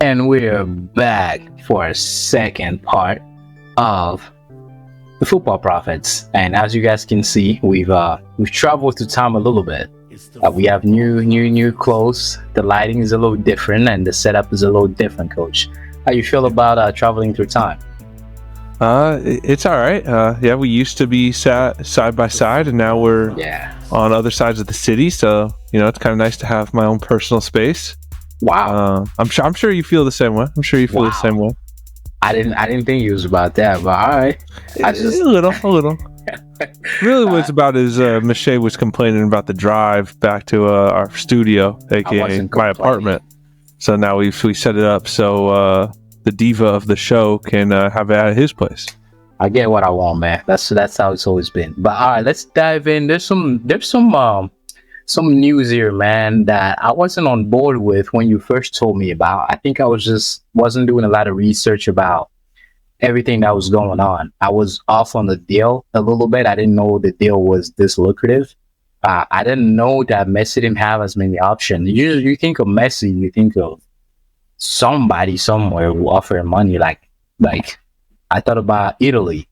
And we're back for a second part of the Football Prophets. And as you guys can see, we've traveled through time a little bit. We have new clothes. The lighting is a little different, and the setup is a little different. Coach, how you feel about traveling through time? It's all right. Yeah, we used to be sat side by side, and now we're on other sides of the city. So it's kind of nice to have my own personal space. Wow. I'm sure you feel the same way. I'm sure you feel the same way. I didn't think it was about that, but all right. A little. Really, what it's about is Michelle was complaining about the drive back to our studio, aka my apartment. So now we set it up so the diva of the show can have it at his place. I get what I want, man. That's how it's always been. But all right, let's dive in. There's some news here, man, that I wasn't on board with when you first told me about. I think I wasn't doing a lot of research about everything that was going on. I was off on the deal a little bit. I didn't know the deal was this lucrative. I didn't know that Messi didn't have as many options. You think of Messi, you think of somebody somewhere who offered money. Like I thought about Italy,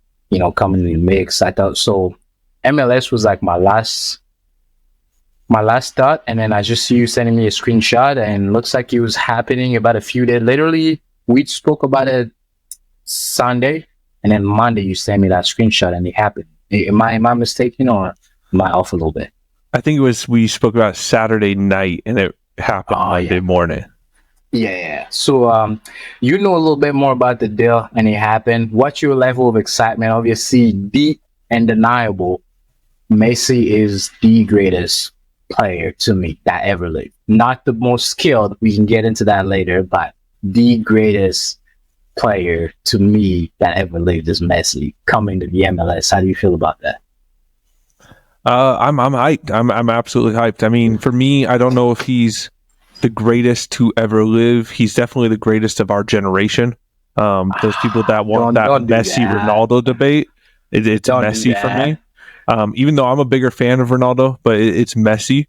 coming in the mix. I thought so. MLS was like my last thought, and then I just see you sending me a screenshot, and it looks like it was happening about a few days. Literally, we spoke about it Sunday, and then Monday you sent me that screenshot, and it happened. Am I mistaken, or am I off a little bit? I think we spoke about Saturday night, and it happened Monday morning. Yeah. So, you know a little bit more about the deal, and it happened. What's your level of excitement? Obviously, the undeniable, Messi is the greatest player to me that ever lived. Not the most skilled, we can get into that later, but the greatest player to me that ever lived is Messi coming to the MLS. How do you feel about that? I'm hyped. I'm absolutely hyped. I mean, for me, I don't know if he's the greatest to ever live. He's definitely the greatest of our generation. Those people that want that Messi Ronaldo debate, it's Messi for me. Even though I'm a bigger fan of Ronaldo, but it's Messi.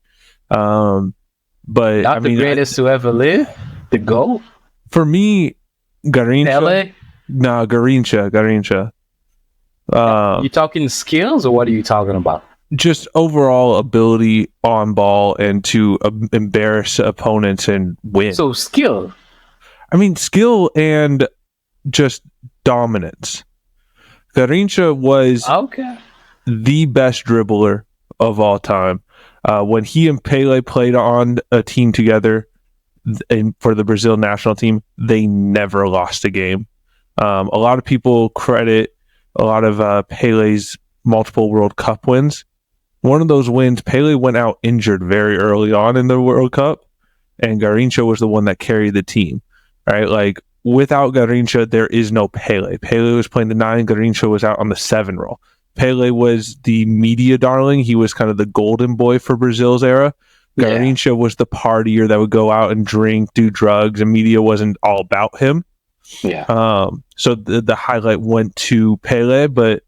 But not the greatest to ever live. The GOAT for me, Garrincha. Pele? No, Garrincha. You talking skills, or what are you talking about? Just overall ability on ball and to embarrass opponents and win. So skill. I mean, skill and just dominance. Garrincha was the best dribbler of all time. When he and Pele played on a team together for the Brazil national team, they never lost a game. A lot of people credit a lot of Pele's multiple World Cup wins. One of those wins, Pele went out injured very early on in the World Cup, and Garrincha was the one that carried the team. Right? Like, without Garrincha, there is no Pele. Pele was playing the 9, Garrincha was out on the 7 role. Pele was the media darling. He was kind of the golden boy for Brazil's era. Garrincha was the partier that would go out and drink, do drugs, and media wasn't all about him. So the highlight went to Pele, but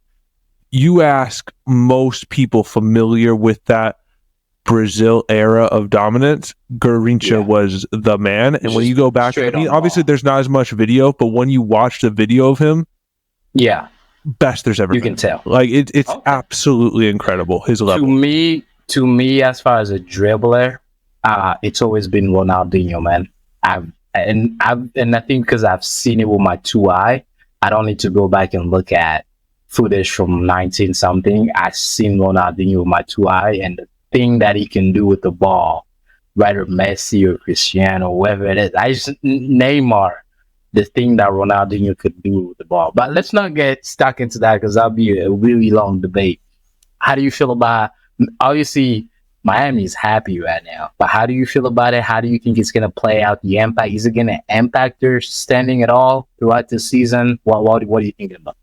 you ask most people familiar with that Brazil era of dominance, Garrincha was the man. And when you go back, obviously there's not as much video, but when you watch the video of him, best there's ever been. You can tell. Like it's absolutely incredible, his level. To me, as far as a dribbler, it's always been Ronaldinho, man. I think because I've seen it with my 2 eye, I don't need to go back and look at footage from 19 something. I've seen Ronaldinho with my 2 eye, and the thing that he can do with the ball, whether Messi or Cristiano, whoever it is, I just Neymar, the thing that Ronaldinho could do with the ball. But let's not get stuck into that, because that'll be a really long debate. How do you feel about, obviously Miami is happy right now, but how do you feel about it? How do you think it's going to play out? The impact, is it going to impact their standing at all throughout the season? What are you thinking about?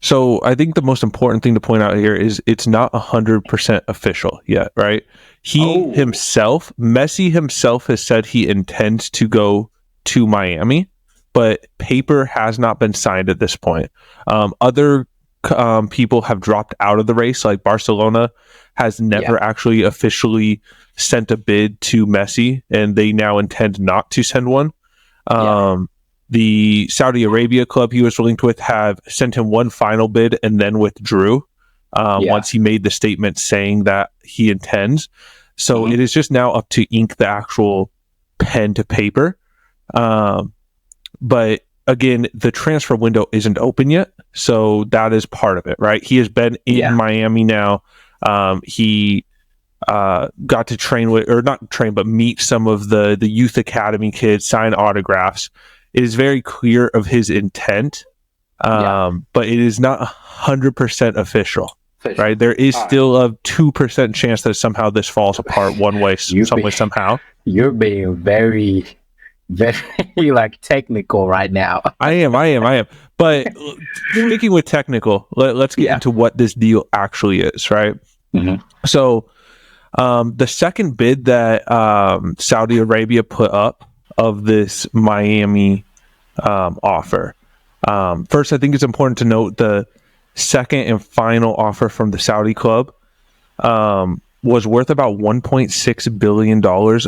So I think the most important thing to point out here is it's not 100% official yet, right? Messi himself has said he intends to go to Miami, but paper has not been signed at this point. Other people have dropped out of the race, like Barcelona has never actually officially sent a bid to Messi, and they now intend not to send one. The Saudi Arabia club he was linked with have sent him one final bid and then withdrew once he made the statement saying that he intends. So it is just now up to ink the actual pen to paper. But again, the transfer window isn't open yet. So that is part of it, right? He has been in Miami now. He got to train with, or not train, but meet some of the youth academy kids, sign autographs. It is very clear of his intent, but it is not 100% official. Right, there is still a 2% chance that somehow this falls apart one way, somehow. You're being very, very like technical right now. I am. But speaking with technical, let's get into what this deal actually is, right? So, the second bid that Saudi Arabia put up of this Miami offer. First, I think it's important to note the second and final offer from the Saudi club was worth about $1.6 billion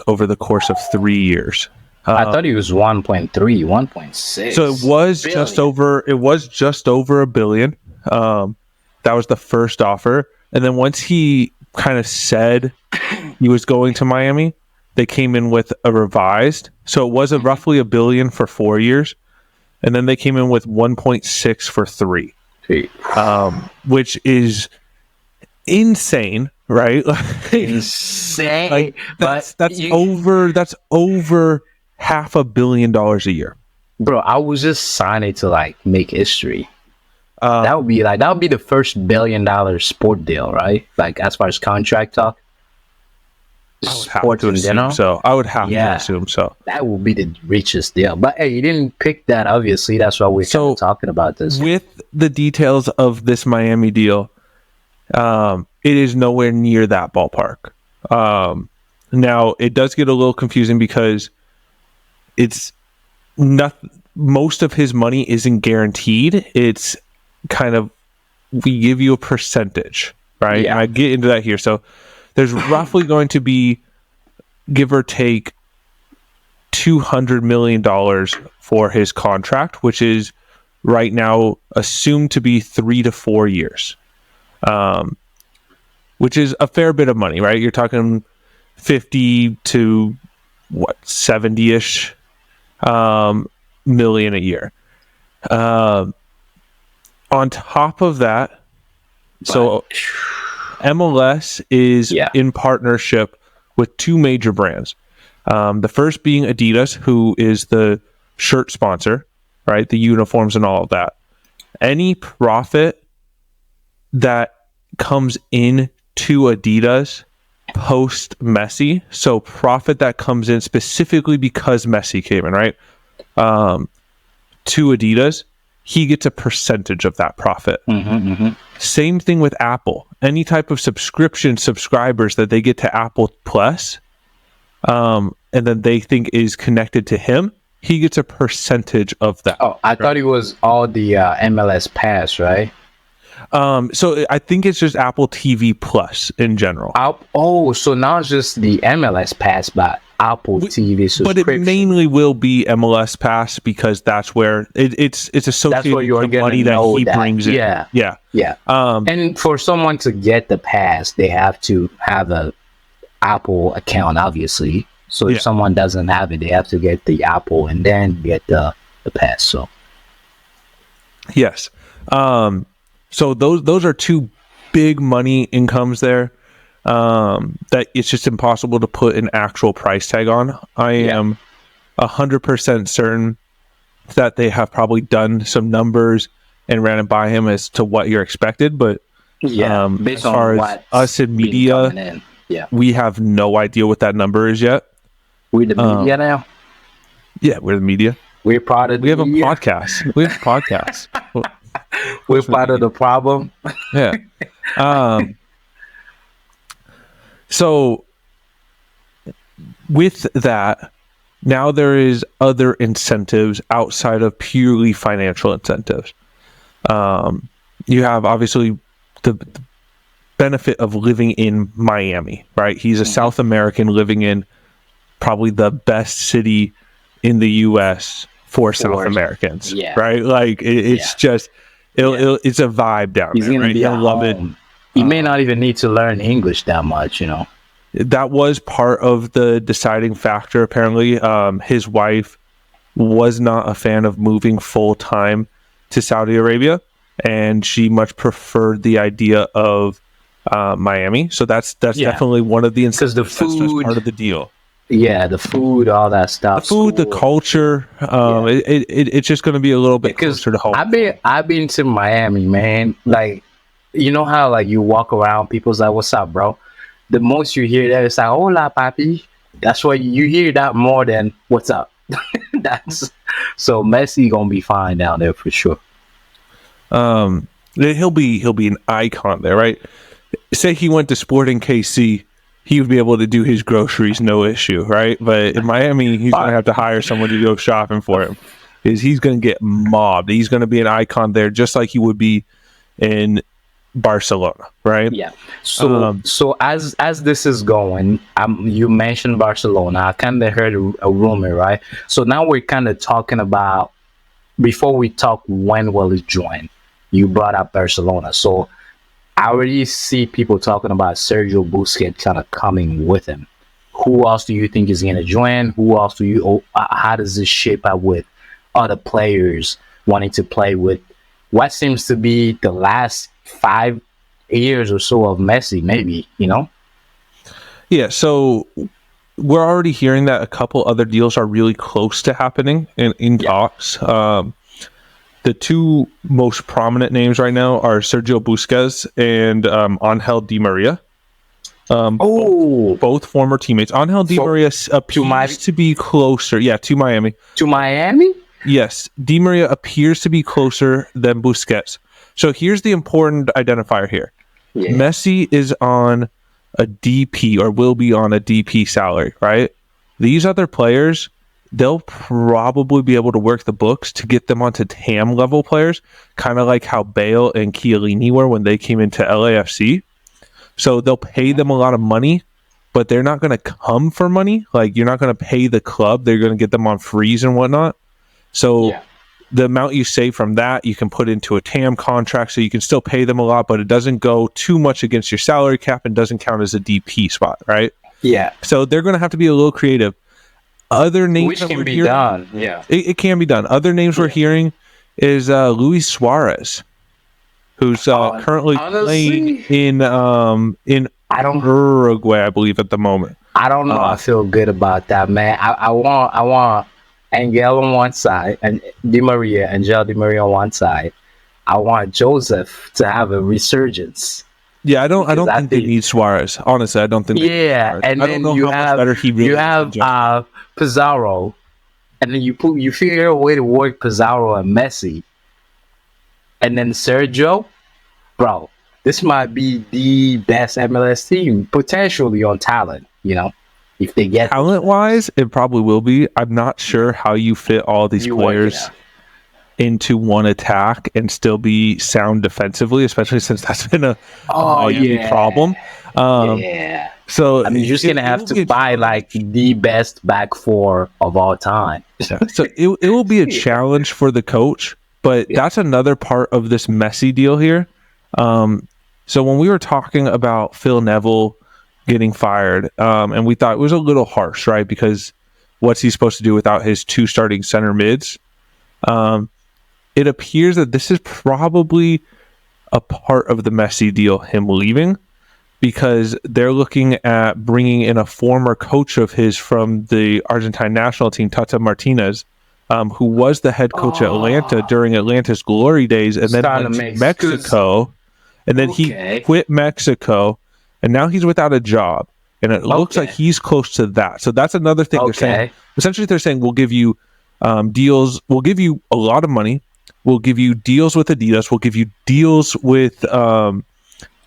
over the course of 3 years. I thought it was 1.6. So it was just over $1 billion. That was the first offer. And then once he kind of said he was going to Miami, they came in with a revised. So it was roughly $1 billion for 4 years. And then they came in with 1.6 for 3. Which is insane, right? Insane. Like, that's over $500 million a year. Bro, I was just signing to like make history. That would be the first $1 billion sport deal, right? Like as far as contract talk. I would have to assume so. I would have to assume so. That would be the richest deal. But hey, you didn't pick that, obviously. That's why we're kind of talking about this. With the details of this Miami deal, it is nowhere near that ballpark. Now, it does get a little confusing because it's not most of his money isn't guaranteed. It's kind of, we give you a percentage, right? Yeah. And I get into that here. So there's roughly going to be, give or take, $200 million for his contract, which is right now assumed to be 3 to 4 years, which is a fair bit of money, right? You're talking 50 to 70-ish million a year. On top of that, so MLS is in partnership with two major brands. The first being Adidas, who is the shirt sponsor, right? The uniforms and all of that. Any profit that comes in to Adidas post Messi, so profit that comes in specifically because Messi came in, right? To Adidas, he gets a percentage of that profit. Same thing with Apple. Any type of subscribers that they get to Apple Plus, and then they think is connected to him, he gets a percentage of that. Oh, I thought it was all the MLS Pass, right? So I think it's just Apple TV Plus in general. So now it's just the MLS Pass, but Apple TV subscription. But it mainly will be MLS Pass because that's where it's associated with the money that he brings in. Yeah. And for someone to get the pass, they have to have a Apple account, obviously. So if someone doesn't have it, they have to get the Apple and then get the pass. So yes. So those are two big money incomes there. That it's just impossible to put an actual price tag on. I am 100% certain that they have probably done some numbers and ran it by him as to what you're expected, but as far as us in media, we have no idea what that number is yet. We're the media now? Yeah, we're the media. We're part of we have a podcast. We have podcasts. We're part of the problem. Yeah. So with that, now there is other incentives outside of purely financial incentives. You have obviously the benefit of living in Miami, right? He's a South American living in probably the best city in the U.S. for South Americans, right? Like it's just it's a vibe down He's there. Gonna right? be He'll love home. it. He may not even need to learn English that much, you know. That was part of the deciding factor. Apparently, his wife was not a fan of moving full time to Saudi Arabia, and she much preferred the idea of Miami. So that's definitely one of the incentives. Because the food, that's part of the deal. Yeah, the food, all that stuff. The food, the culture. It's just going to be a little bit closer to home. I've been to Miami, man. Like, you know how like you walk around, people's like, "What's up, bro?" The most you hear that is like, "Hola, papi." That's what you hear that more than "What's up." That's so Messi gonna be fine down there for sure. He'll be an icon there, right? Say he went to Sporting KC, he would be able to do his groceries no issue, right? But in Miami, he's gonna have to hire someone to go shopping for him because he's gonna get mobbed. He's gonna be an icon there, just like he would be in Barcelona, right? Yeah. So as this is going, you mentioned Barcelona. I kind of heard a rumor, right? So now we're kind of talking about, before we talk when will he join, you brought up Barcelona. So I already see people talking about Sergio Busquets kind of coming with him. Who else do you think is going to join? Who else do you? How does this shape up with other players wanting to play with what seems to be the last 5 years or so of Messi, maybe, you know? Yeah, so we're already hearing that a couple other deals are really close to happening in talks. The two most prominent names right now are Sergio Busquets and Angel Di Maria. Both former teammates. Angel Di Maria appears to be closer. Yeah, to Miami. To Miami? Yes, Di Maria appears to be closer than Busquets. So here's the important identifier here. Yeah. Messi is on a DP or will be on a DP salary, right? These other players, they'll probably be able to work the books to get them onto TAM level players, kind of like how Bale and Chiellini were when they came into LAFC. So they'll pay them a lot of money, but they're not going to come for money. Like, you're not going to pay the club. They're going to get them on freeze and whatnot. So the amount you save from that, you can put into a TAM contract, so you can still pay them a lot, but it doesn't go too much against your salary cap and doesn't count as a DP spot, right? Yeah. So they're going to have to be a little creative. Other names which can be done. Yeah. It can be done. Other names we're hearing is Luis Suarez, who's currently playing in Uruguay, I believe, at the moment. I don't know. I feel good about that, man. I want Angel on one side and Angel Di Maria on one side. I want Joseph to have a resurgence. Yeah, I don't think they need Suarez. Honestly, I don't think. Yeah, and then you have Pizarro, and then you figure a way to work Pizarro and Messi, and then Sergio, bro. This might be the best MLS team potentially on talent. You know, if they get talent-wise, it probably will be. I'm not sure how you fit all these players into one attack and still be sound defensively, especially since that's been a problem. So I mean, you're just gonna have to buy like the best back four of all time. So it will be a challenge for the coach, but that's another part of this Messi deal here. So when we were talking about Phil Neville getting fired, and we thought it was a little harsh, right? Because what's he supposed to do without his two starting center mids? It appears that this is probably a part of the Messi deal, him leaving, because they're looking at bringing in a former coach of his from the Argentine national team, Tata Martinez, who was the head coach at Atlanta during Atlanta's glory days, and then went to Mexico, and then he quit Mexico, and now he's without a job, and it looks like he's close to that. So that's another thing they're saying. Essentially, they're saying, we'll give you deals, we'll give you a lot of money, we'll give you deals with Adidas, we'll give you deals with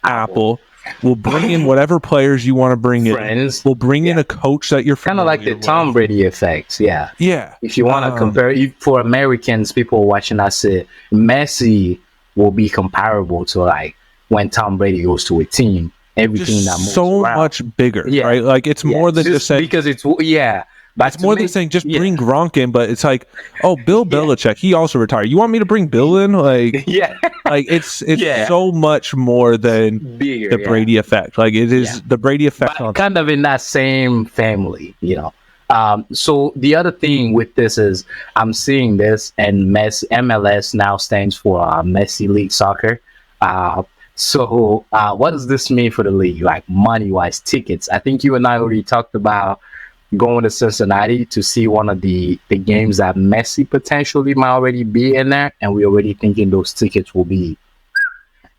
Apple. We'll bring in whatever players you want to bring in. We'll bring in a coach that you're kind of like the Tom Brady effect. Yeah. If you want to compare, for Americans, people watching us, Messi will be comparable to like when Tom Brady goes to a team. Everything just that moves so around. Much bigger, right? Like it's more than just saying, because it's It's more than saying just bring Gronk in, but it's like, oh, Bill Belichick, he also retired. You want me to bring Bill in? Like, like it's so much more than the Brady effect. Like it is the Brady effect, but kind of in that same family, So the other thing with this is I'm seeing this, and MLS now stands for Messi League Soccer. So what does this mean for the league? Like money-wise, tickets. I think you and I already talked about going to Cincinnati to see one of the games that Messi potentially might already be in there, and we're already thinking those tickets will be.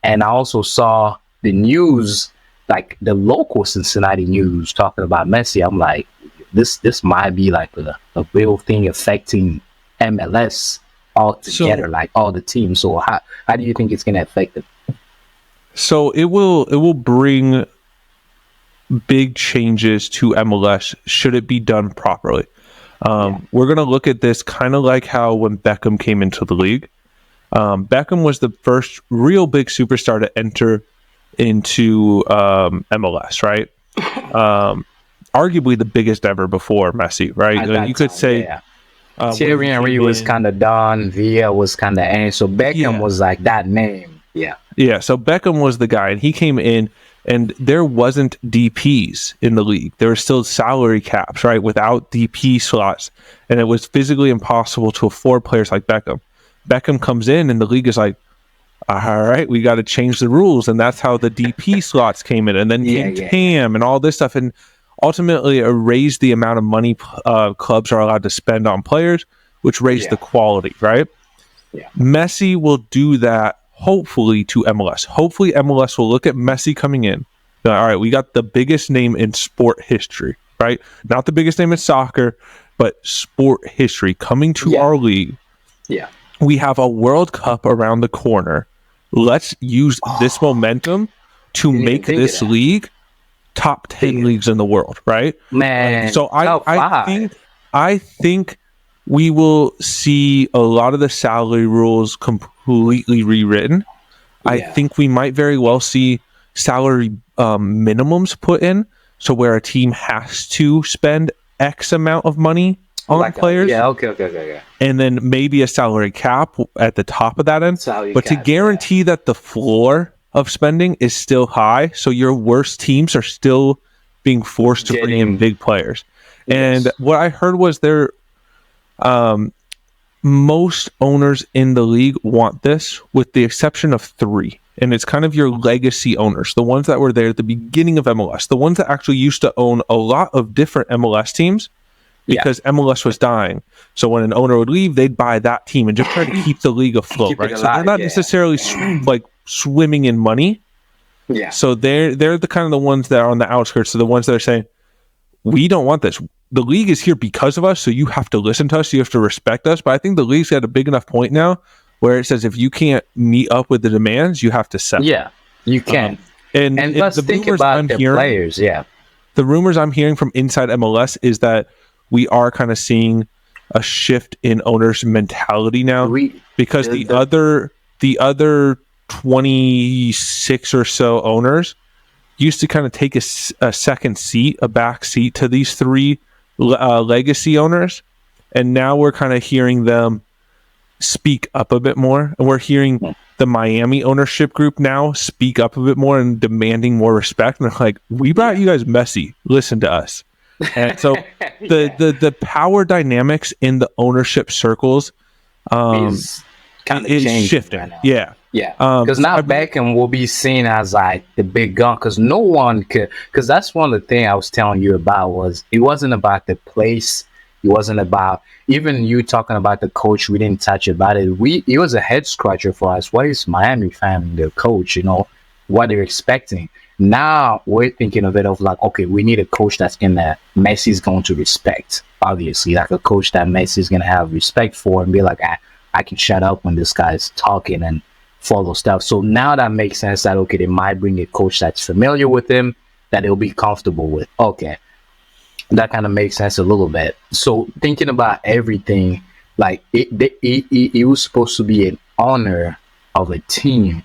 And I also saw the news, like the local Cincinnati news, talking about Messi. I'm like, this might be like a real thing affecting MLS altogether, like all the teams. So how do you think it's going to affect it? So it will bring big changes to MLS should it be done properly. We're going to look at this kind of like how when Beckham came into the league. Beckham was the first real big superstar to enter into MLS, right? Arguably the biggest ever before Messi, right? You could say Thierry Henry was kind of done, Villa was kind of in, so Beckham was like that name. Yeah, so Beckham was the guy, and he came in, and there wasn't DPs in the league. There were still salary caps, right, without DP slots, and it was physically impossible to afford players like Beckham. Beckham comes in, and the league is like, all right, we got to change the rules, and that's how the DP slots came in, and then came TAM and all this stuff, and ultimately it raised the amount of money clubs are allowed to spend on players, which raised the quality, right? Messi will do that. Hopefully to MLS. Hopefully MLS will look at Messi coming in. All right, we got the biggest name in sport history, right? Not the biggest name in soccer, but sport history coming to our league. We have a World Cup around the corner. Let's use this momentum to make this league top 10 leagues in the world, right? Man, so I think we will see a lot of the salary rules completely rewritten. I think we might very well see salary minimums put in, so where a team has to spend X amount of money on players. Okay. And then maybe a salary cap at the top of that end. To guarantee that the floor of spending is still high, so your worst teams are still being forced to bring in big players. And what I heard was most owners in the league want this, with the exception of 3. And it's kind of your legacy owners, the ones that were there at the beginning of MLS, the ones that actually used to own a lot of different MLS teams because MLS was dying. So when an owner would leave, they'd buy that team and just try to keep the league afloat, right? So they're not necessarily swimming in money. So they're the kind of the ones that are on the outskirts, so the ones that are saying, we don't want this. The league is here because of us, so you have to listen to us, you have to respect us. But I think the league's at a big enough point now where it says if you can't meet up with the demands, you have to settle. Yeah, you can. And let's think about the players, The rumors I'm hearing from inside MLS is that we are kind of seeing a shift in owners' mentality now, because the other 26 or so owners used to kind of take a second seat, a back seat to these 3 legacy owners, and now we're kind of hearing them speak up a bit more, and we're hearing the Miami ownership group now speak up a bit more and demanding more respect, and they're like, we brought you guys Messi, listen to us. And so the power dynamics in the ownership circles is kind of shifting right now. Because now Beckham will be seen as like the big gun, because no one could, because that's one of the things I was telling you about, was it wasn't about the place, it wasn't about even you talking about the coach, we didn't touch about it. It was a head scratcher for us. What is Miami fan, their coach, what they're expecting? Now we're thinking of it of like, okay, we need a coach Messi's going to respect, obviously, like a coach that Messi's going to have respect for and be like, I can shut up when this guy's talking and follow stuff. So now that makes sense that, okay, they might bring a coach that's familiar with him, that they'll be comfortable with. Okay, that kind of makes sense a little bit. So thinking about everything, like it was supposed to be an honor of a team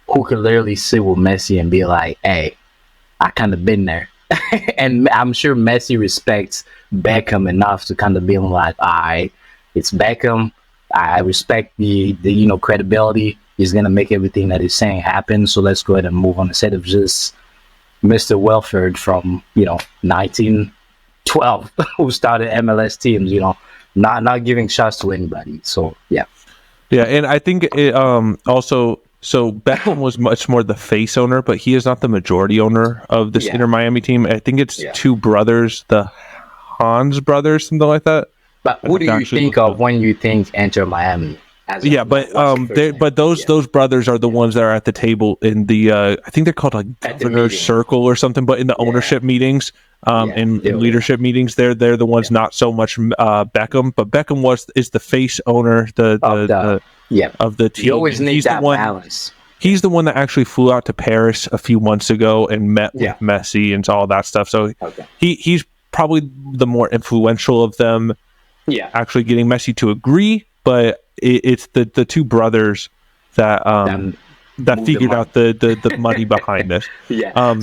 who could literally sit with Messi and be like, hey, I kind of been there. and I'm sure Messi respects Beckham enough to kind of be like, it's Beckham. I respect the credibility. He's gonna make everything that he's saying happen. So let's go ahead and move on instead of just Mr. Welford from 1912 who started MLS teams. Not giving shots to anybody. So yeah, and I think it also. So Beckham was much more the face owner, but he is not the majority owner of this Inter Miami team. I think it's two brothers, the Hans brothers, something like that. But who do you think of when you think Inter Miami? But those brothers are the ones that are at the table in the I think they're called like governor's circle or something, but in the ownership meetings, in leadership meetings, they're the ones, not so much Beckham, but Beckham is the face owner of the team. You always need that balance. He's the one that actually flew out to Paris a few months ago and met with Messi and all that stuff. So he's probably the more influential of them. Yeah, actually getting Messi to agree, but it's the two brothers that figured out the money behind this.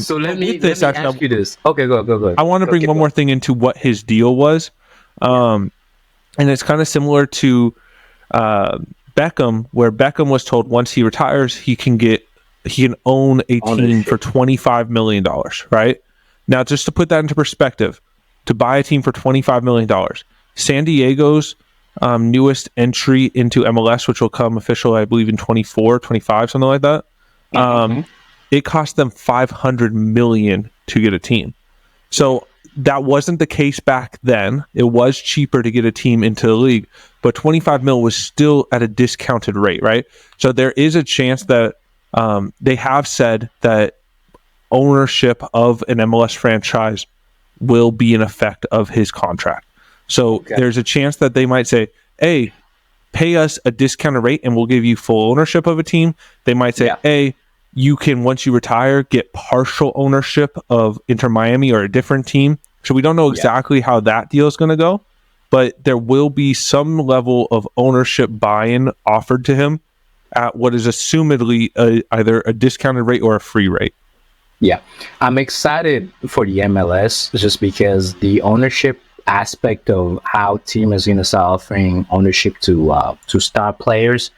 So let me ask you this. Okay, go. I want to bring one more thing into what his deal was, and it's kind of similar to Beckham, where Beckham was told once he retires, he can own a team for $25 million. Right now, just to put that into perspective, to buy a team for $25 million, San Diego's newest entry into MLS, which will come official, I believe, in 24, 25, something like that. It cost them $500 million to get a team. So that wasn't the case back then. It was cheaper to get a team into the league, but 25 mil was still at a discounted rate, right? So there is a chance that they have said that ownership of an MLS franchise will be an effect of his contract. So there's a chance that they might say, hey, pay us a discounted rate and we'll give you full ownership of a team. They might say, hey, you can, once you retire, get partial ownership of Inter Miami or a different team. So we don't know exactly how that deal is going to go, but there will be some level of ownership buy-in offered to him at what is assumedly either a discounted rate or a free rate. Yeah, I'm excited for the MLS just because the ownership aspect of how team is going to start offering ownership to star players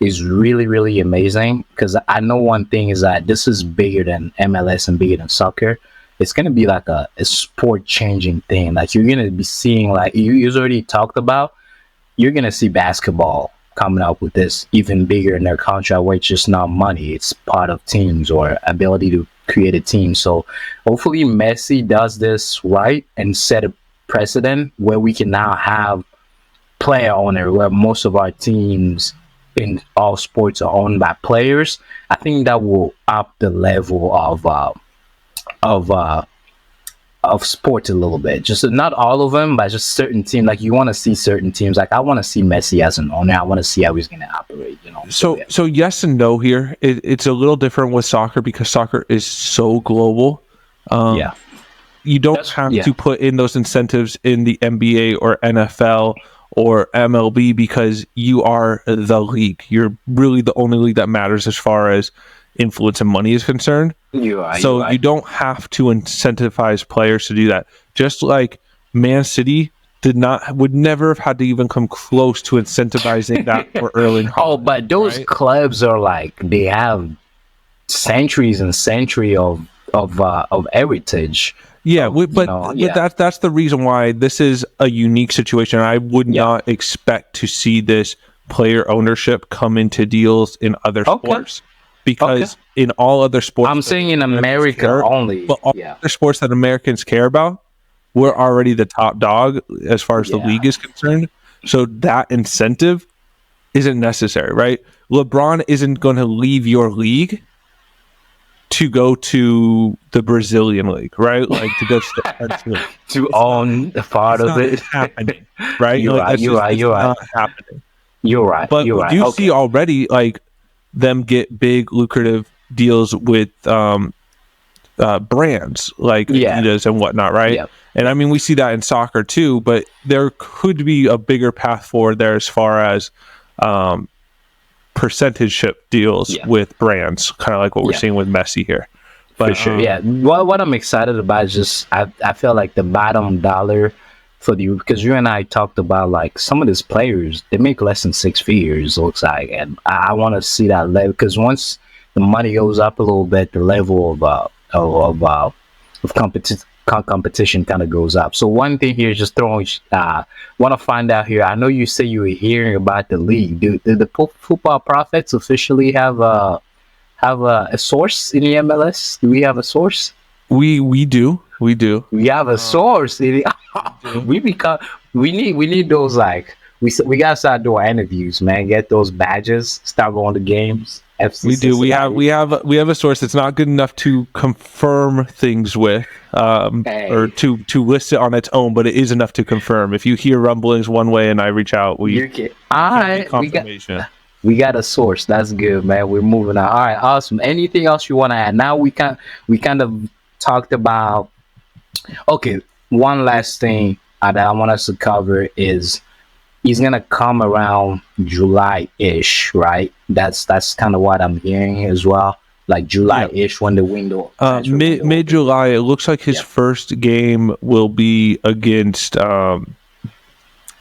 is really, really amazing. Because I know one thing is that this is bigger than MLS and bigger than soccer. It's going to be like a sport changing thing. Like you're going to be seeing, like you already talked about, you're going to see basketball coming up with this even bigger in their contract, where it's just not money, it's part of teams or ability to create a team. So hopefully Messi does this right and set a precedent where we can now have player owner, where most of our teams in all sports are owned by players. I think that will up the level of sports a little bit. Just not all of them, but just certain teams. Like you want to see certain teams. Like I want to see Messi as an owner. I want to see how he's going to operate. So yes and no here. It's a little different with soccer because soccer is so global. You don't have to put in those incentives in the NBA or NFL or MLB because you are the league. You're really the only league that matters as far as influence and money is concerned. You don't have to incentivize players to do that. Just like Man City would never have had to even come close to incentivizing that for Erling Haaland. But those clubs are like, they have centuries and centuries of heritage. That's the reason why this is a unique situation. I would not expect to see this player ownership come into deals in other sports, because in all other sports, I'm saying in America only, but all other sports that Americans care about, we're already the top dog as far as the league is concerned. So that incentive isn't necessary, right? LeBron isn't going to leave your league to go to the Brazilian league, right? Like to go to the to own a part of it. Happening, right? You're right. Not happening. You're right. But you see already, like them get big lucrative deals with brands like Adidas and whatnot, right? Yeah. And I mean, we see that in soccer too. But there could be a bigger path forward there as far as percentage ship deals with brands, kind of like what we're seeing with Messi here. But, for sure, yeah. What I'm excited about is just I feel like the bottom dollar for the, because you and I talked about like some of these players, they make less than 6 figures, looks like, and I want to see that level, because once the money goes up a little bit, the level of competition kind of goes up. So one thing here is just throwing. Want to find out here. I know you say you were hearing about the league. Do the Football Prophets officially have a source in the MLS? Do we have a source? We do. We have a source. We need those, like, we gotta start doing interviews, man. Get those badges. Start going to games. FC we do. Cincinnati. We have a source that's not good enough to confirm things with, or to list it on its own, but it is enough to confirm. If you hear rumblings one way and I reach out, confirmation. We got a source. That's good, man. We're moving on. All right, awesome. Anything else you want to add? Now we kind of talked about. Okay, one last thing that I want us to cover is he's gonna come around July-ish, right? That's kind of what I'm hearing as well. Like July-ish, when the window. Mid-July. It looks like his first game will be against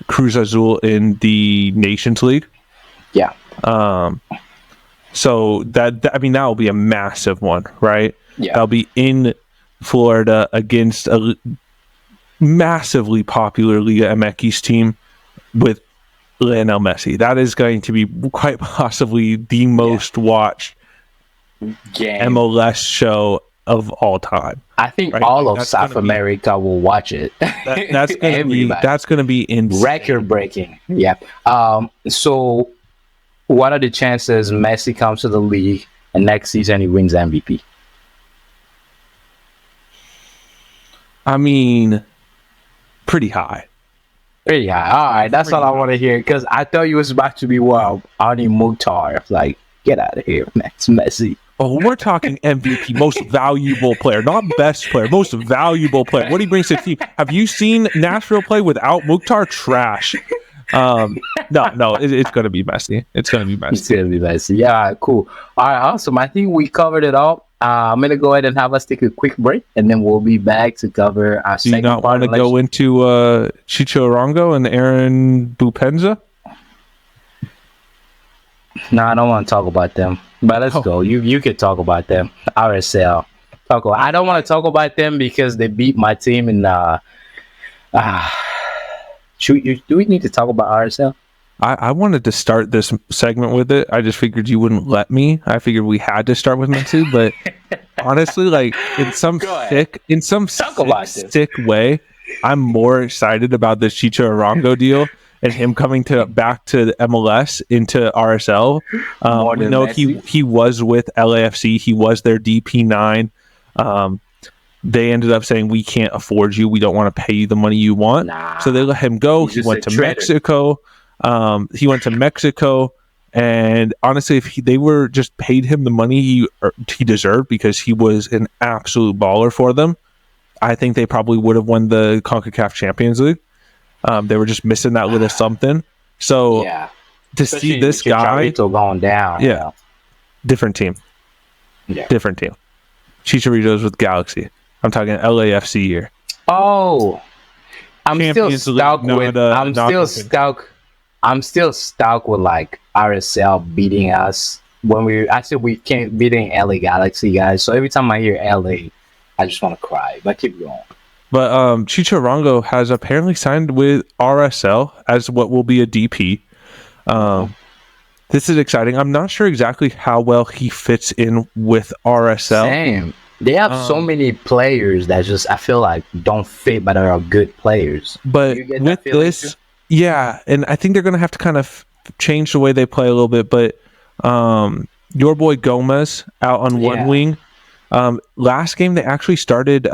Cruz Azul in the Nations League. Yeah. So that will be a massive one, right? Yeah. That'll be in Florida against a massively popular Liga MX team with Lionel Messi. That is going to be quite possibly the most watched MLS show of all time. I think all of South America will watch it. That's going to be insane. Record breaking. Yeah. So what are the chances Messi comes to the league and next season he wins MVP? I mean, pretty high. Pretty high. All right, that's all I want to hear, because I thought you was about to be Arnie Mukhtar. Like, get out of here, man. It's Messi. Oh, we're talking MVP, most valuable player, not best player, most valuable player. What he brings to the team. Have you seen Nashville play without Mukhtar? Trash. No, it's going to be Messi. It's going to be Messi. Yeah, cool. All right, awesome. I think we covered it all. I'm going to go ahead and have us take a quick break, and then we'll be back to cover our second part. Do you not want to go into Chicho Arango and Aaron Boupendza? No, I don't want to talk about them. But let's go. You could talk about them. RSL. I don't want to talk about them because they beat my team in... do we need to talk about RSL? I wanted to start this segment with it. I just figured you wouldn't let me. I figured we had to start with Messi, but honestly, like in some sick way, I'm more excited about this Chicho Arango deal and him coming back to the MLS into RSL. We know he was with LAFC. He was their DP9. They ended up saying, we can't afford you. We don't want to pay you the money you want. So they let him go. He went to Mexico. And honestly, if they were just paid him the money he deserved, because he was an absolute baller for them, I think they probably would have won the CONCACAF Champions League. They were just missing that little something. So to see this guy going down, different team. Chicharito's with Galaxy. I'm talking LAFC year. Oh, I'm still stuck with like RSL beating us when we can't beating LA Galaxy, guys. So every time I hear LA, I just want to cry. But keep going. But Chicho Arango has apparently signed with RSL as what will be a DP. This is exciting. I'm not sure exactly how well he fits in with RSL. Same. They have so many players that just, I feel like, don't fit, but are good players. But with this, and I think they're going to have to kind of change the way they play a little bit. But your boy Gomez out on one wing. Last game, they actually started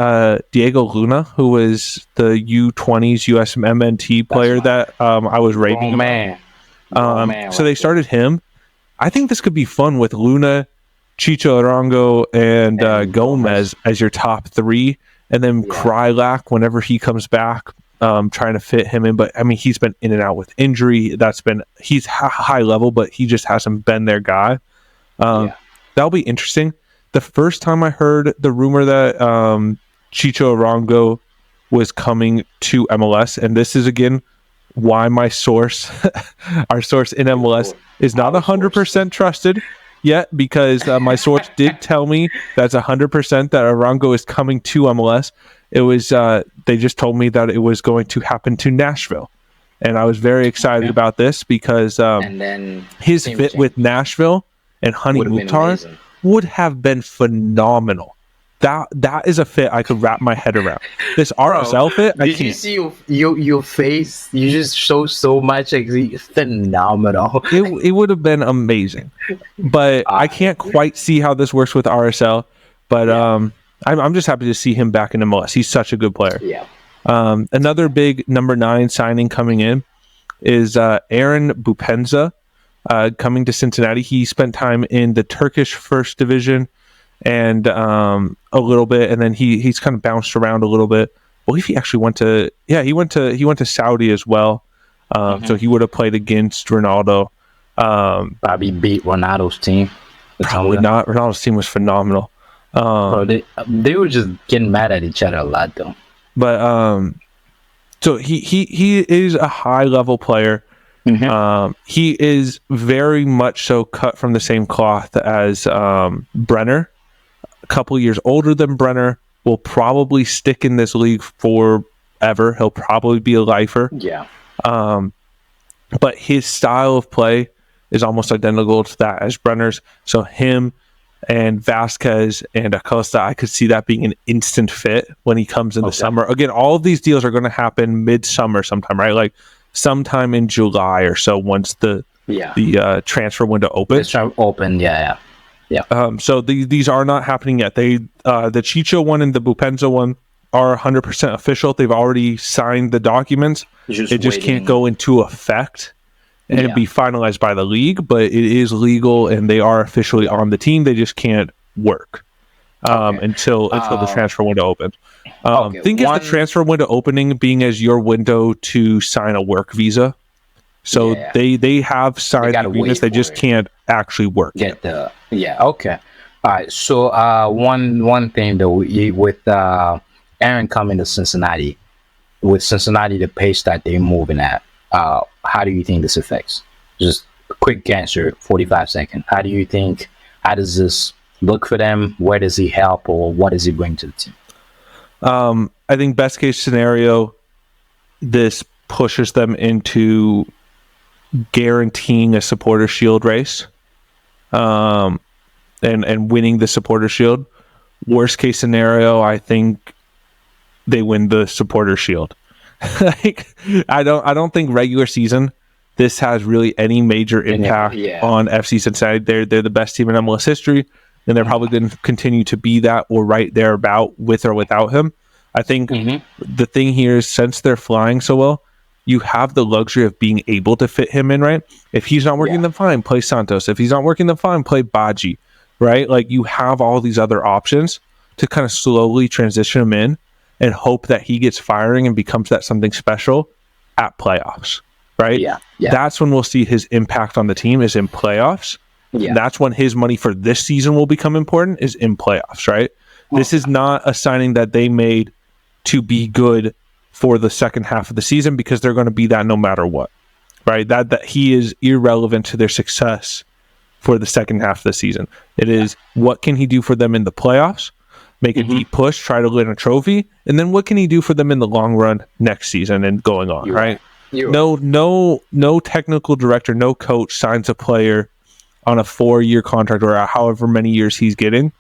Diego Luna, who was the U20s USMNT player that I was raving about. So they started him. I think this could be fun with Luna, Chicho Arango, and Gomez as your top three, and then Krylak whenever he comes back, trying to fit him in. But I mean, he's been in and out with injury. He's high level, but he just hasn't been their guy. That'll be interesting. the first time I heard the rumor that Chicho Arango was coming to MLS, and this is again why my source, our source in MLS, is not 100% trusted yet, because my source did tell me that's 100% that Arango is coming to MLS. It was they just told me that it was going to happen to Nashville, and I was very excited about this because and then his fit with Nashville and Honey Mukhtar would have been phenomenal. That is a fit I could wrap my head around. This RSL fit, I can't. Did you see your face? You just show so much phenomenal. It would have been amazing, but I can't quite see how this works with RSL. But I'm just happy to see him back in MLS. He's such a good player. Yeah. Another big number 9 signing coming in is Aaron Boupendza coming to Cincinnati. He spent time in the Turkish First Division and a little bit, and then he's kind of bounced around a little bit. I believe he actually went to Saudi as well. So he would have played against Ronaldo. Probably beat Ronaldo's team. Probably not. Ronaldo's team was phenomenal. They were just getting mad at each other a lot, though. But so he is a high level player. Mm-hmm. He is very much so cut from the same cloth as Brenner. A couple years older than Brenner, will probably stick in this league forever. He'll probably be a lifer. Yeah. But his style of play is almost identical to that as Brenner's. So him and Vasquez and Acosta, I could see that being an instant fit when he comes in the summer. Again, all of these deals are going to happen mid-summer sometime, right? Like sometime in July or so once the transfer window opens. Yeah. So these are not happening yet. The Chicho one and the Boupendza one are 100% official. They've already signed the documents. It just can't go into effect and be finalized by the league, but it is legal and they are officially on the team. They just can't work until the transfer window opens. Think of the transfer window opening being as your window to sign a work visa. So they have signed agreements, they just can't actually work. Okay. All right. So one thing though, with Aaron coming to Cincinnati, the pace that they're moving at, how do you think this affects? Just a quick answer, 45 seconds. How does this look for them? Where does he help, or what does he bring to the team? I think best case scenario, this pushes them into guaranteeing a supporter shield race, and winning the supporter shield. Worst case scenario, I think they win the supporter shield. Like, I don't think regular season this has really any major impact on FC Cincinnati. They're the best team in MLS history, and they're probably going to continue to be that or right there about with or without him. I think the thing here is, since they're flying so well, you have the luxury of being able to fit him in, right? If he's not working, then fine, play Santos. If he's not working, then fine, play Baji, right? Like, you have all these other options to kind of slowly transition him in and hope that he gets firing and becomes that something special at playoffs, right? Yeah. That's when we'll see his impact on the team, is in playoffs. Yeah. That's when his money for this season will become important, is in playoffs, right? This is not a signing that they made to be good for the second half of the season, because they're going to be that no matter what, right? That he is irrelevant to their success for the second half of the season. It is, what can he do for them in the playoffs? Make a deep push, try to win a trophy, and then what can he do for them in the long run next season and going on, right? No technical director, no coach signs a player on a 4-year contract or however many years he's getting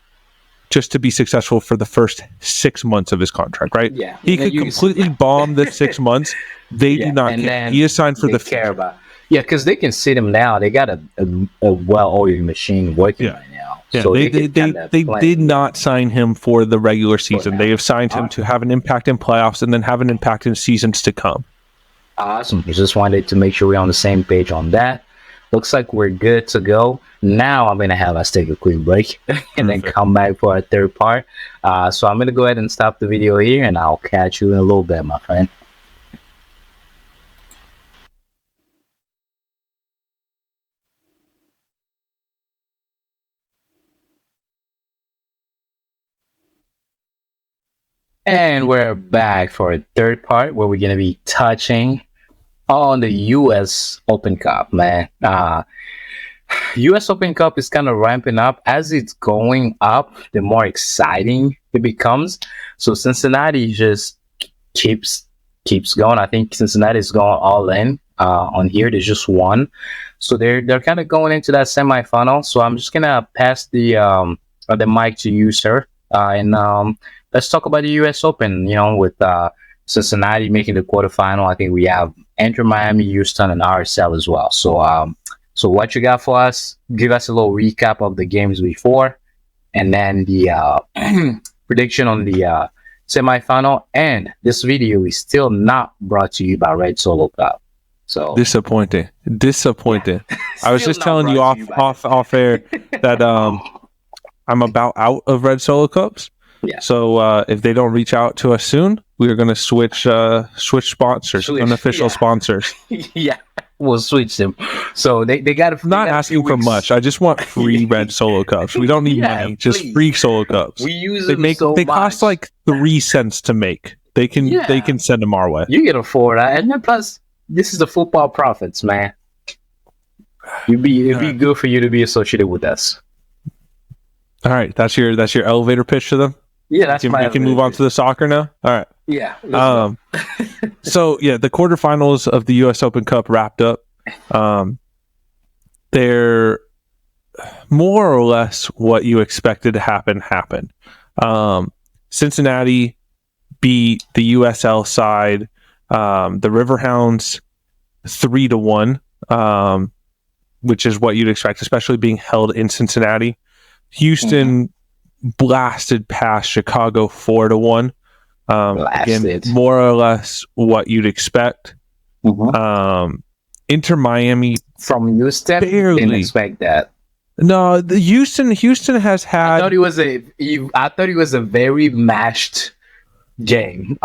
just to be successful for the first 6 months of his contract, right? Yeah. He could completely bomb the 6 months. They do not care. He is signed for the care about. Yeah, because they can see them now. They got a well-oiled machine working right now. Yeah, so they did not sign him for the regular season. They have signed him to have an impact in playoffs and then have an impact in seasons to come. Awesome. Just wanted to make sure we're on the same page on that. Looks like we're good to go. Now I'm going to have us take a quick break and then come back for our third part. So I'm going to go ahead and stop the video here, and I'll catch you in a little bit, my friend. And we're back for a third part where we're going to be touching on the US Open Cup, man. US Open Cup is kind of ramping up. As it's going up, the more exciting it becomes. So Cincinnati just keeps going. I think Cincinnati is going all in on here. They just won. So they're kind of going into that semifinal. So I'm just going to pass the mic to you, sir. And let's talk about the US Open, with Cincinnati making the quarterfinal. I think we have Inter Miami, Houston, and RSL as well. So what you got for us? Give us a little recap of the games before, and then the prediction on the semifinal. And this video is still not brought to you by Red Solo Cup. So disappointing. I was just telling you off air that I'm about out of Red Solo Cups. Yeah. So if they don't reach out to us soon, we are going to switch sponsors, unofficial sponsors. Yeah, we'll switch them. So they got to not asking for much. I just want free Red Solo Cups. We don't need money, just free Solo Cups. We use them they cost like 3 cents to make. They can send them our way. You can afford that, and then plus this is the football profits, man. It'd be good for you to be associated with us. All right, that's your elevator pitch to them. Yeah, that's my. You can move on to the soccer now. All right. Yeah. So yeah, the quarterfinals of the U.S. Open Cup wrapped up. They're more or less what you expected to happen happened. Cincinnati beat the USL side, the Riverhounds, 3-1, which is what you'd expect, especially being held in Cincinnati. Houston blasted past Chicago 4-1. Again, more or less what you'd expect. Inter Miami from Houston, didn't expect that. No, the Houston has had. I thought it was a very matched game.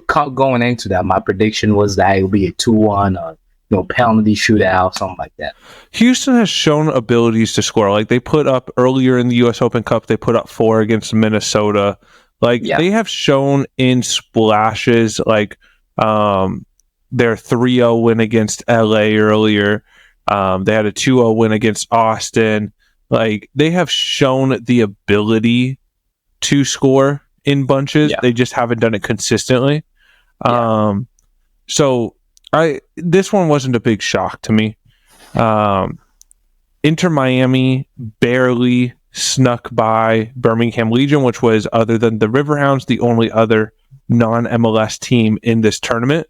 Going into that, my prediction was that it would be a 2-1 or penalty shootout, something like that. Houston has shown abilities to score. Like they put up earlier in the U.S. Open Cup, they put up 4 against Minnesota. They have shown in splashes, like their 3-0 win against LA earlier. They had a 2-0 win against Austin. Like they have shown the ability to score in bunches. Yeah. They just haven't done it consistently. Yeah. So this one wasn't a big shock to me. Inter Miami barely snuck by Birmingham Legion, which was, other than the Riverhounds, the only other non-MLS team in this tournament.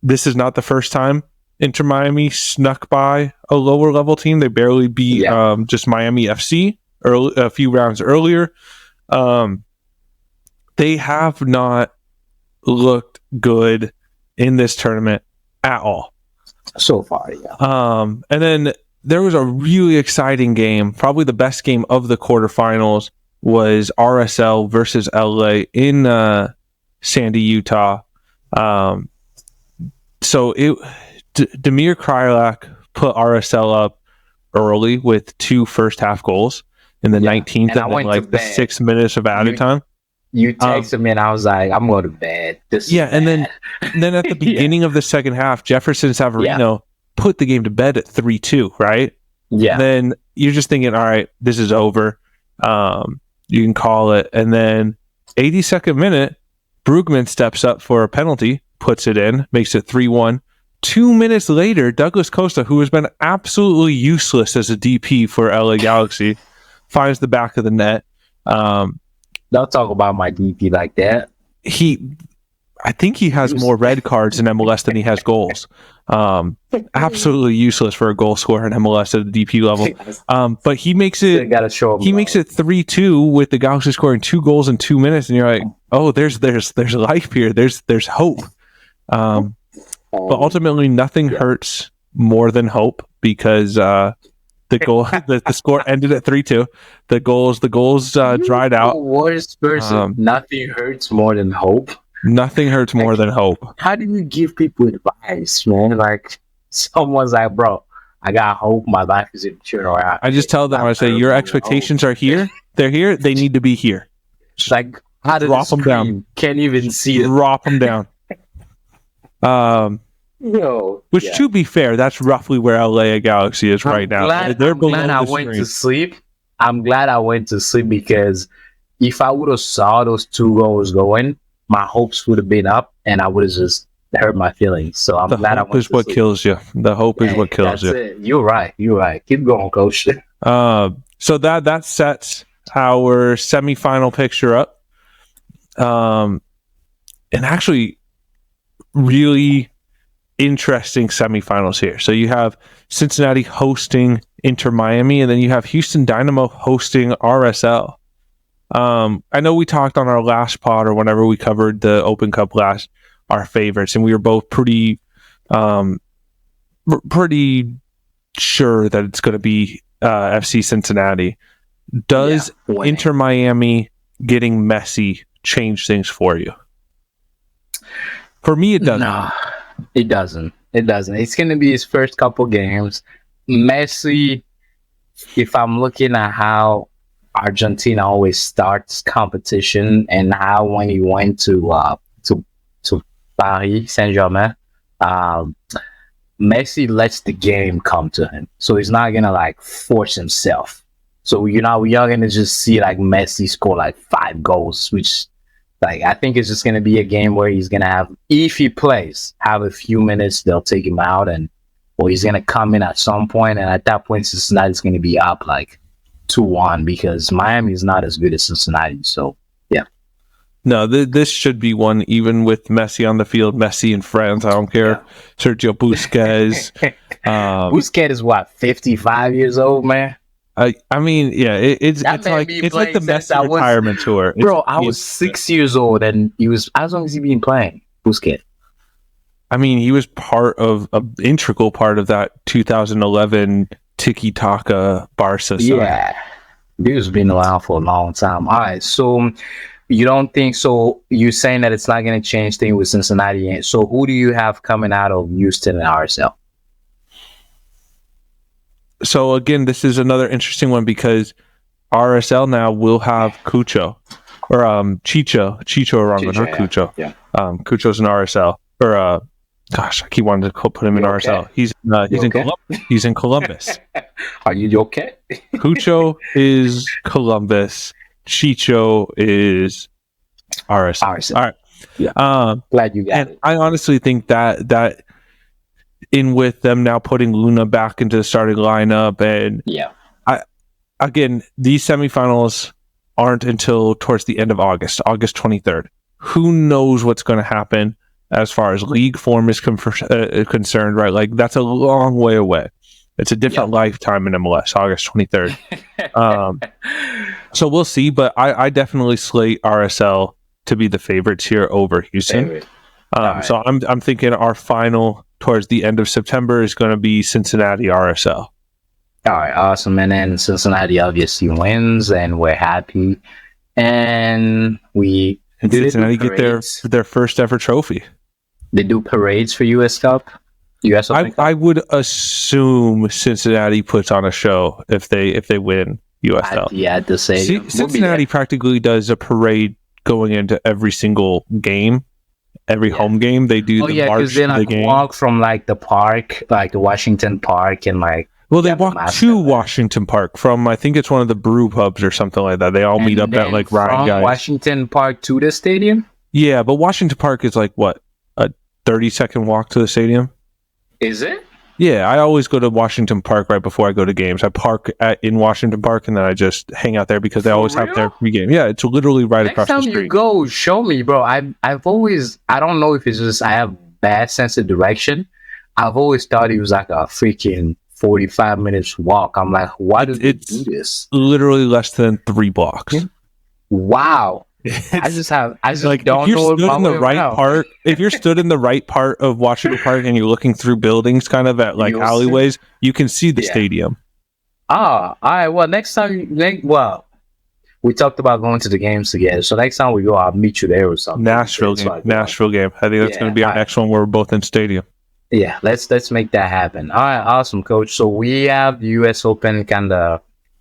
This is not the first time Inter Miami snuck by a lower level team. They barely beat just Miami FC a few rounds earlier. They have not looked good in this tournament at all so far. And then there was a really exciting game. Probably the best game of the quarterfinals was RSL versus LA in Sandy, Utah. So Damir Kreilach put RSL up early with 2 first half goals in the 19th and then like the 6 minutes of added time. You texted me and I was like, I'm going to bed. And then at the beginning of the second half, Jefferson Savarino put the game to bed at 3-2, right? Yeah. Then you're just thinking, all right, this is over. You can call it. And then 82nd minute, Brugman steps up for a penalty, puts it in, makes it 3-1. 2 minutes later, Douglas Costa, who has been absolutely useless as a DP for LA Galaxy, finds the back of the net. Don't talk about my DP like that. I think he has more red cards in MLS than he has goals. Absolutely useless for a goal scorer in MLS at the DP level. But he makes it. He makes it 3-2 with the Galaxy scoring 2 goals in 2 minutes, and you're like, oh, there's life here. There's hope. But ultimately, nothing hurts more than hope, because the goal, the score ended at 3-2. The goals dried out. Worst person. Nothing hurts more than hope. Nothing hurts more than hope. How do you give people advice, man? Like, someone's like, bro, I got hope. My life is in turn around. I just tell them, I say, your expectations are here. They're here. They need to be here. Like, out of Drop the them screen. down. Can't even see it. Drop them down. Which, to be fair, that's roughly where LA Galaxy is right now. They're below glad I went to sleep. I'm glad I went to sleep, because if I would have saw those 2 goals going, my hopes would have been up, and I would have just hurt my feelings. So I'm glad I went to sleep. The hope is what kills you. The hope is what kills you. It. You're right. Keep going, coach. So that sets our semifinal picture up. And actually, really interesting semifinals here. So you have Cincinnati hosting Inter Miami, and then you have Houston Dynamo hosting RSL. I know we talked on our last pod, or whenever we covered the Open Cup last, our favorites, and we were both pretty sure that it's going to be FC Cincinnati. Does Inter Miami getting Messi change things for you? For me, it doesn't. No, it doesn't. It doesn't. It's going to be his first couple games. Messi, if I'm looking at how Argentina always starts competition, and how when he went to Paris Saint-Germain, Messi lets the game come to him. So he's not going to force himself. So we are going to just see Messi score 5 goals, which I think it's just going to be a game where he's going to have, if he plays, have a few minutes, they'll take him out, or he's going to come in at some point, and at that point Cincinnati's going to be up 2-1, because Miami is not as good as Cincinnati. So yeah. No, this should be one, even with Messi on the field, Messi and friends. I don't care. Yeah. Sergio Busquets. Busquets is what, 55 years old, man? I mean, yeah, it's like the Messi retirement tour. I was 6 years old, and he was. How long has he been playing, Busquets? I mean, he was an integral part of that 2011 tiki-taka Barca side. Yeah, he's been around for a long time. All right, so you don't think so? You're saying that it's not going to change things with Cincinnati. So who do you have coming out of Houston and RSL? So again, this is another interesting one, because RSL now will have Chicho Arango, not Cucho. Yeah. Cucho's in RSL. I keep wanting to put him in RSL. Okay? He's in Columbus. Are you okay? Chicho is Columbus. Chicho is RSL. All right. Yeah. Glad you got it. I honestly think that in with them now putting Luna back into the starting lineup, and again, these semifinals aren't until towards the end of August 23rd. Who knows what's going to happen as far as league form is concerned, right? That's a long way away. It's a different lifetime in MLS, August 23rd. So we'll see, but I definitely slate RSL to be the favorites here over Houston. Right. So I'm thinking our final towards the end of September is going to be Cincinnati RSL. All right, awesome. And then Cincinnati obviously wins, and we're happy. And Cincinnati get their first ever trophy. They do parades for US Cup. I would assume Cincinnati puts on a show if they win USL. At the stadium. Cincinnati practically does a parade going into every single game. Every home game, they do the march to the game. Walk from the park, the Washington Park, and they walk to Washington Park from, I think it's one of the brew pubs or something like that. They all meet up at Ryan Guys. Washington Park to the stadium. Yeah, but Washington Park is what, a 30-second walk to the stadium? Is it? Yeah, I always go to Washington Park right before I go to games. I park in Washington Park, and then I just hang out there because they always have their pregame. Yeah, it's literally right across the street. Next time you go, show me, bro. I've always, I don't know if it's just I have bad sense of direction. I've always thought it was a freaking 45 minutes walk. I'm like, why do they do this? Literally less than 3 blocks. Wow. I just don't know in the right part. If you're stood in the right part of Washington Park and you're looking through buildings, kind of at alleyways, you can see the stadium. All right. Well, next time, we talked about going to the games together. So next time we go, I'll meet you there or something. Nashville game. I think that's going to be our next one where we're both in stadium. Yeah, let's make that happen. All right, awesome, Coach. So we have the U.S. Open kind of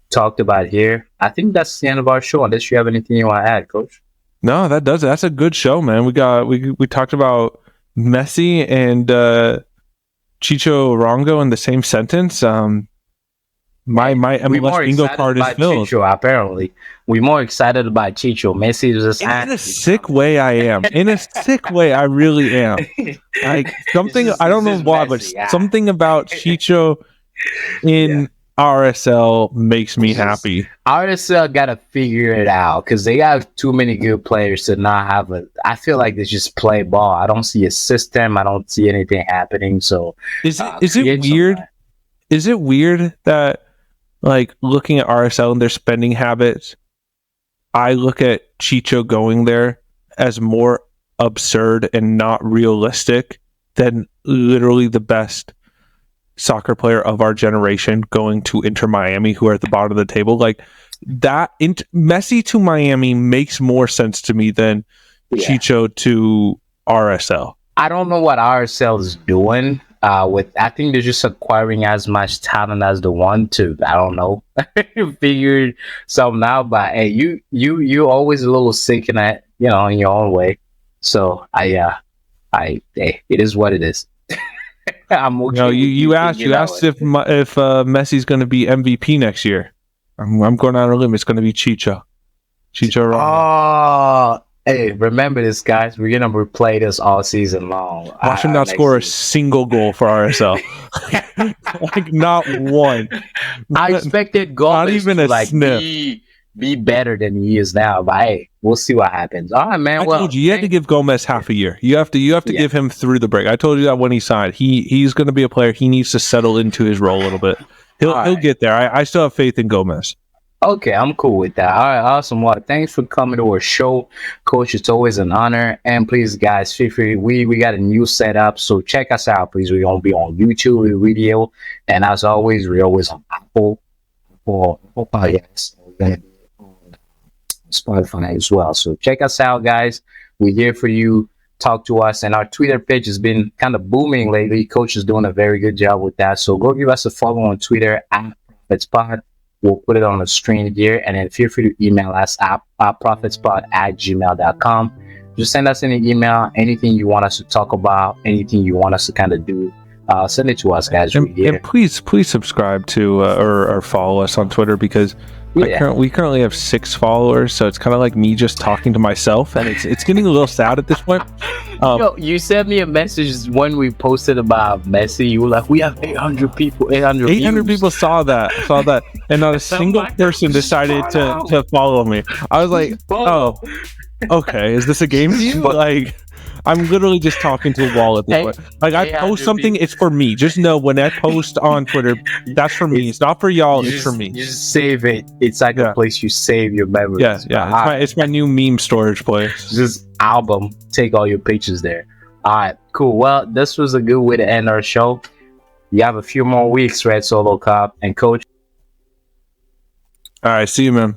talked about here. I think that's the end of our show, unless you have anything you want to add, Coach. No, that's a good show, man. We talked about Messi and Chicho Arango in the same sentence. My MLS bingo card is filled. Chicho, apparently, we're more excited about Chicho. Messi is just in a sick way. I am in a sick way. I really am. Like something I don't know why, but something about Chicho in RSL makes me happy. RSL gotta figure it out because they have too many good players to not have a. I feel like they just play ball. I don't see a system. I don't see anything happening. So is it weird? Is it weird that, like, looking at RSL and their spending habits, I look at Chicho going there as more absurd and not realistic than literally the best soccer player of our generation going to Inter Miami, who are at the bottom of the table? Like that, Messi to Miami makes more sense to me than Chicho to RSL. I don't know what RSL is doing. I think they're just acquiring as much talent as the one to. I don't know, figured something out. But hey, you always a little sick in that, in your own way. So hey, it is what it is. I'm okay. You asked if Messi's going to be MVP next year. I'm going out on a limb. It's going to be Chicho. Oh. Hey, remember this, guys. We're going to replay this all season long. Watch him not score a single goal for RSL. Like, not one. I expected Gomez not even to, a sniff. Be better than he is now. But hey, we'll see what happens. All right, man. I told you had to give Gomez half a year. You have to give him through the break. I told you that when he signed. He's going to be a player. He needs to settle into his role a little bit. He'll get there. I still have faith in Gomez. Okay, I'm cool with that. All right, awesome. Well, thanks for coming to our show, Coach. It's always an honor. And please, guys, feel free. We got a new setup, so check us out, please. We're gonna be on YouTube video, and as always, we're always on Apple Podcasts. We're gonna be on Spotify as well. So check us out, guys. We're here for you. Talk to us, and our Twitter page has been kind of booming lately. Coach is doing a very good job with that. So go give us a follow on Twitter at ProfitsPod. We'll put it on the screen here, and then feel free to email us at profitspot@gmail.com. Just send us any email, anything you want us to talk about, anything you want us to kind of do. Send it to us, guys. And please subscribe to or follow us on Twitter, because we currently have 6 followers, so it's kind of like me just talking to myself, and it's getting a little sad at this point. You sent me a message when we posted about Messi. You were like, "We have 800 people. 800 people saw that, and not a single person decided to follow me." I was like, "Oh, okay. Is this a game to you?" Like, I'm literally just talking to a wall at this point. Like, I post something, it's for me. Just know when I post on Twitter, that's for me. It's not for y'all. It's for me. You just save it. It's like a place you save your memories. Yeah. It's my new meme storage place. Just album. Take all your pictures there. All right, cool. Well, this was a good way to end our show. You have a few more weeks, Red Solo Cop and Coach. All right, see you, man.